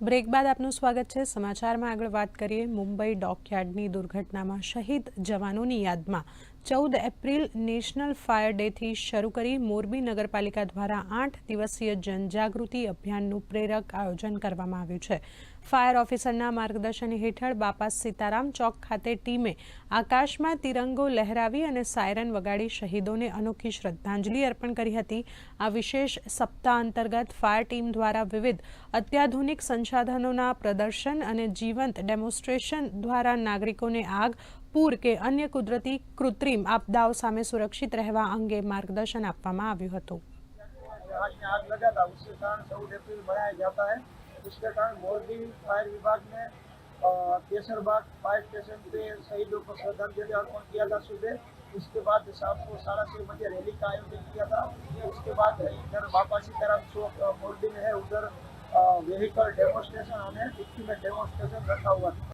Break બાદ આપનું સ્વાગત છે। સમાચારમાં આગળ વાત કરીએ। મુંબઈ ડોકયાર્ડની દુર્ઘટનામાં શહીદ જવાનોની યાદમાં 14 એપ્રિલ નેશનલ ફાયર ડેથી શરૂ કરી મોરબી નગરપાલિકા દ્વારા 8 દિવસીય જનજાગૃતિ અભિયાનનું પ્રેરક આયોજન કરવામાં આવ્યું છે। ફાયર ઓફિસરના માર્ગદર્શન હેઠળ બાપા સીતારામ ચોક ખાતે ટીમે આકાશમાં તિરંગો લહેરાવી અને સાયરન વગાડી શહીદોને અનોખી શ્રદ્ધાંજલિ અર્પણ કરી હતી। આ વિશેષ સપ્તાહ અંતર્ગત ફાયર ટીમ દ્વારા વિવિધ અત્યાધુનિક संसाधनों प्रदर्शन और जीवंत डेमोन्स्ट्रेशन द्वारा नागरिकों ने आग, पूर के अन्य कुदरती कृत्रिम आपदाओं सामे सुरक्षित रहवा अंगे मार्गदर्शन आपवामां आव्युं हतुं। आग लगा था, उसके कारण 14 एप्रिल मनाया जाता है। उसके कारण मोरबी फायर विभाग ने केसरबाग फायर स्टेशन पे शहीदों को श्रद्धांजलि अर्पण किया था सुबह। उसके बाद शाम को 6:30 बजे रैली का आयोजन किया था। उसके बाद इधर बापा सीताराम चौक मोरबी में है, उधर व्हीकल डेमोन्स्ट्रेशन और इक्विपमेंट डेमोन्स्ट्रेशन रखा हुआ था।